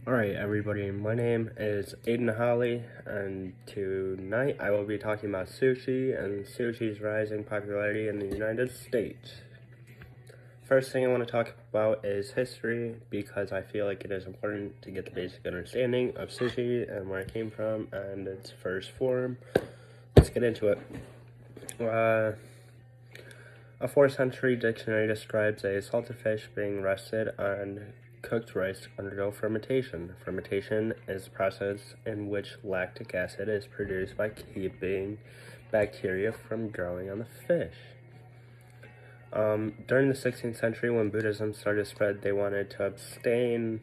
Alright everybody, my name is Aiden Holly, and tonight I will be talking about sushi and sushi's rising popularity in the United States. First thing I want to talk about is history, because I feel like it is important to get the basic understanding of sushi and where it came from and its first form. Let's get into it. A 4th century dictionary describes a salted fish being rested on cooked rice to undergo fermentation. Fermentation is the process in which lactic acid is produced by keeping bacteria from growing on the fish. During the 16th century, when Buddhism started to spread, they wanted to abstain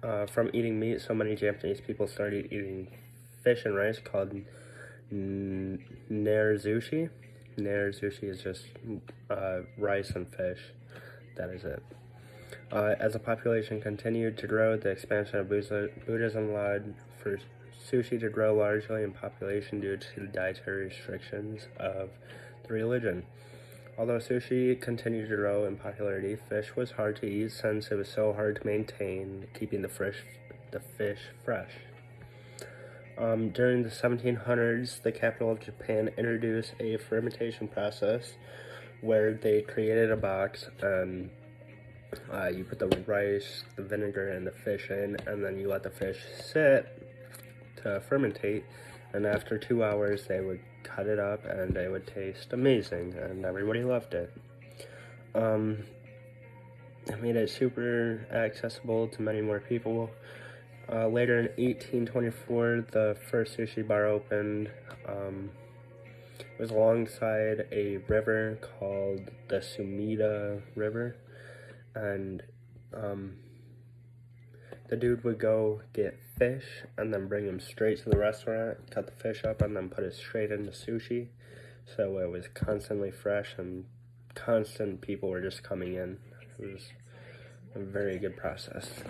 from eating meat, so many Japanese people started eating fish and rice called nare-zushi. Nare-zushi is just rice and fish. That is it. As the population continued to grow, the expansion of Buddhism allowed for sushi to grow largely in population due to the dietary restrictions of the religion. Although sushi continued to grow in popularity, fish was hard to eat since it was so hard to maintain keeping the fish fresh. During the 1700s, the capital of Japan introduced a fermentation process where they created a box and you put the rice, the vinegar, and the fish in, and then you let the fish sit to fermentate, and after 2 hours they would cut it up and it would taste amazing, and everybody loved it. It made it super accessible to many more people. Later in 1824, the first sushi bar opened. It was alongside a river called the Sumida River, and the dude would go get fish and then bring them straight to the restaurant, cut the fish up, and then put it straight into sushi, so it was constantly fresh and constant people were just coming in. It was a very good process.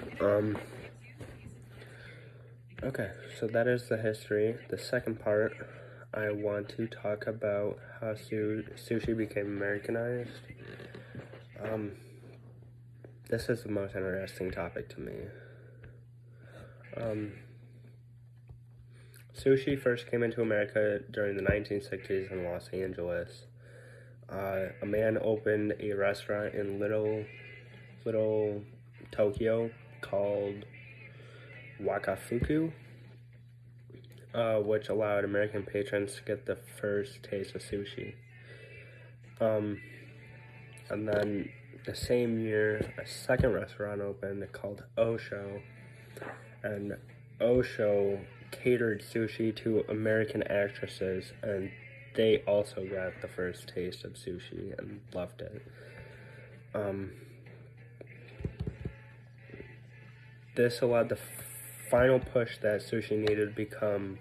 Okay, so that is the history. The second part, I want to talk about how sushi became Americanized. This is the most interesting topic to me. Sushi first came into America during the 1960s in Los Angeles. A man opened a restaurant in little Tokyo called Wakafuku, which allowed American patrons to get the first taste of sushi. And then the same year, a second restaurant opened called Osho, and Osho catered sushi to American actresses, and they also got the first taste of sushi and loved it. This allowed the final push that sushi needed to become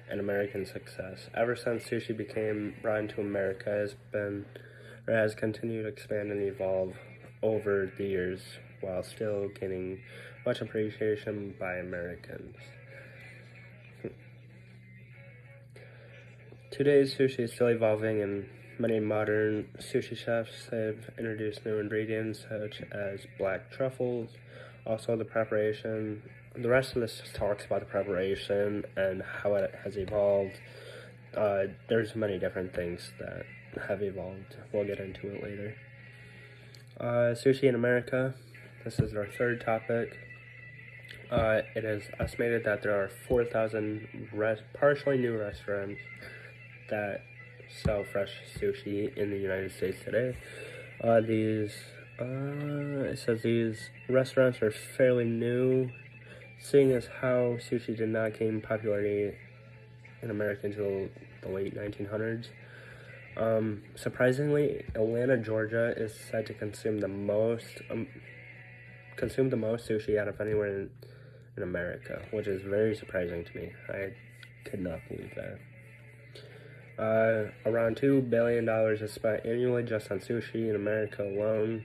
an American success. Ever since sushi became brought into America, has continued to expand and evolve over the years while still gaining much appreciation by Americans. Today's sushi is still evolving, and many modern sushi chefs have introduced new ingredients such as black truffles. Also, the preparation. The rest of this talks about the preparation and how it has evolved. There's many different things that have evolved. We'll get into it later. Sushi in America. This is our third topic. It is estimated that there are 4,000 partially new restaurants that sell fresh sushi in the United States today. It says these restaurants are fairly new, seeing as how sushi did not gain popularity in America until the late 1900s. Surprisingly, Atlanta, Georgia is said to consume the most sushi out of anywhere in America, which is very surprising to me. I could not believe that. Around $2 billion is spent annually just on sushi in America alone.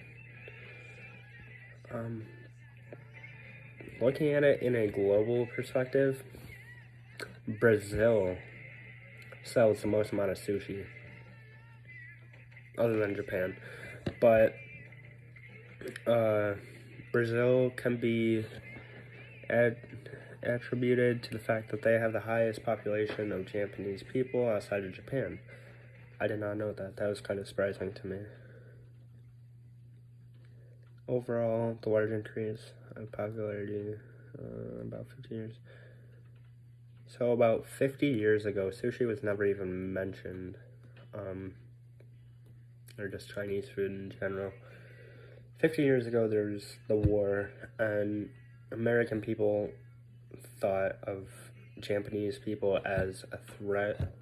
Looking at it in a global perspective, Brazil sells the most amount of sushi, other than Japan. But Brazil can be attributed to the fact that they have the highest population of Japanese people outside of Japan. I did not know that. That was kind of surprising to me. Overall, the large increase of popularity, about 50 years. So about 50 years ago, sushi was never even mentioned, or just Chinese food in general. 50 years ago, there was the war, and American people thought of Japanese people as a threat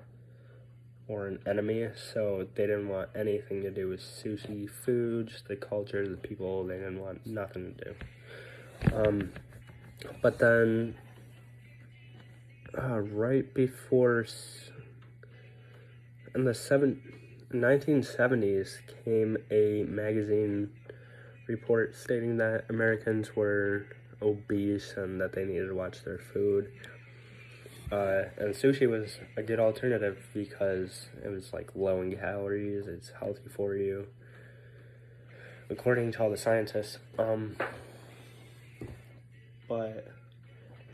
or an enemy, so they didn't want anything to do with sushi, foods, the culture, the people. They didn't want nothing to do. But then, right before, in the 1970s, came a magazine report stating that Americans were obese and that they needed to watch their food. And sushi was a good alternative because it was like low in calories, it's healthy for you, according to all the scientists. But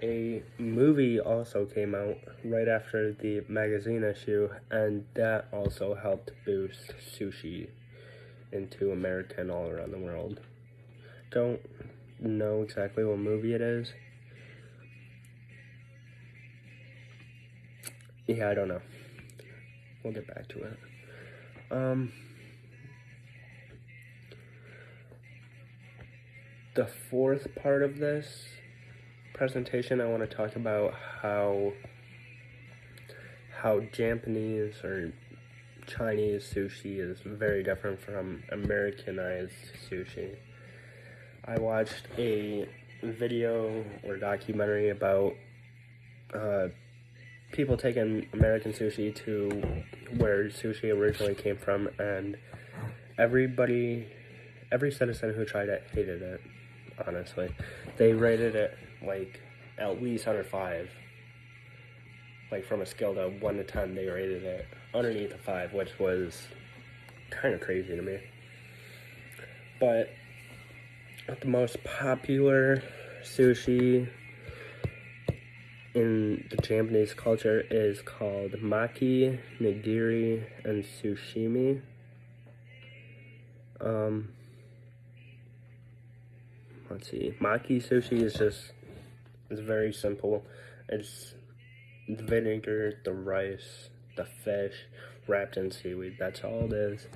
a movie also came out right after the magazine issue, and that also helped boost sushi into America and all around the world. Don't know exactly what movie it is. Yeah, I don't know. We'll get back to it. The fourth part of this presentation, I want to talk about how Japanese or Chinese sushi is very different from Americanized sushi. I watched a video or documentary about people taking American sushi to where sushi originally came from, and every citizen who tried it hated it, honestly. They rated it like at least under 5. Like from a scale of 1 to 10, they rated it underneath a 5, which was kind of crazy to me. But the most popular sushi in the Japanese culture is called maki, nigiri, and sushimi. Let's see. Maki sushi is very simple. It's the vinegar, the rice, the fish, wrapped in seaweed. That's all it is.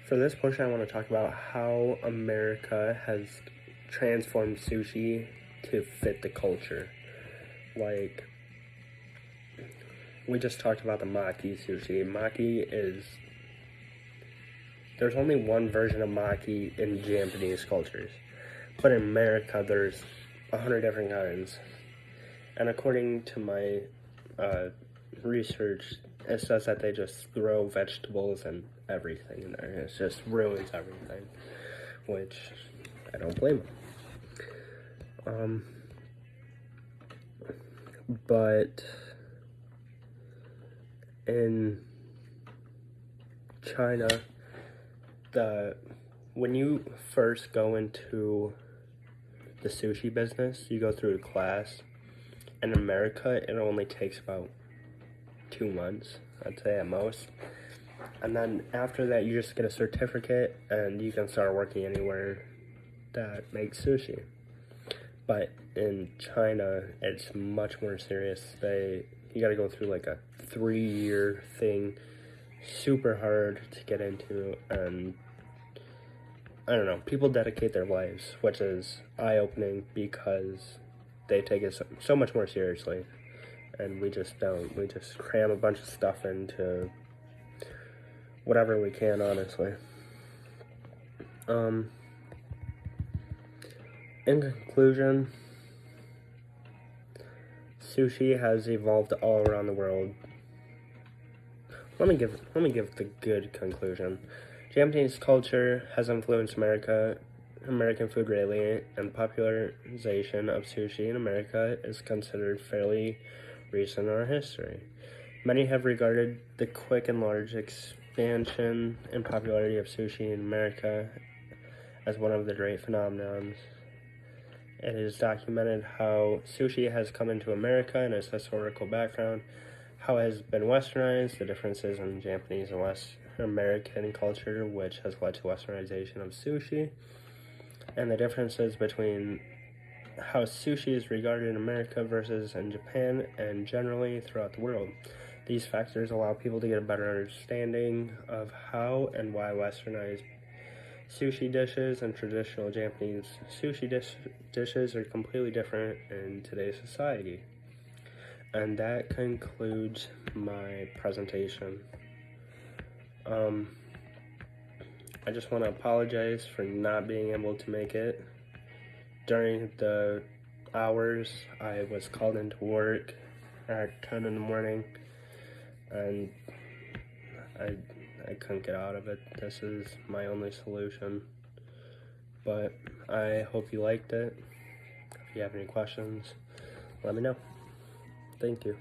For this portion, I want to talk about how America has transformed sushi to fit the culture. Like, we just talked about the maki sushi. There's only one version of maki in Japanese cultures. But in America, there's 100 different kinds. And according to my research, it says that they just throw vegetables and everything in there. It just ruins everything, which I don't blame them. But in China, when you first go into the sushi business, you go through a class. In America, it only takes about 2 months, I'd say at most. And then after that, you just get a certificate and you can start working anywhere that makes sushi. But in China, it's much more serious. You gotta go through like a 3-year thing, super hard to get into, and I don't know, people dedicate their lives, which is eye-opening because they take it so much more seriously, and we just don't. We just cram a bunch of stuff into whatever we can, honestly. In conclusion, sushi has evolved all around the world. Let me give the good conclusion. Japanese culture has influenced American food greatly, and popularization of sushi in America is considered fairly recent in our history. Many have regarded the quick and large expansion and popularity of sushi in America as one of the great phenomenons. It is documented how sushi has come into America and its historical background, how it has been westernized, the differences in Japanese and West American culture, which has led to westernization of sushi, and the differences between how sushi is regarded in America versus in Japan and generally throughout the world. These factors allow people to get a better understanding of how and why westernized sushi dishes and traditional Japanese sushi dishes are completely different in today's society. And that concludes my presentation. I just want to apologize for not being able to make it. During the hours I was called into work at 10 in the morning, and I couldn't get out of it. This is my only solution. But I hope you liked it. If you have any questions, let me know. Thank you.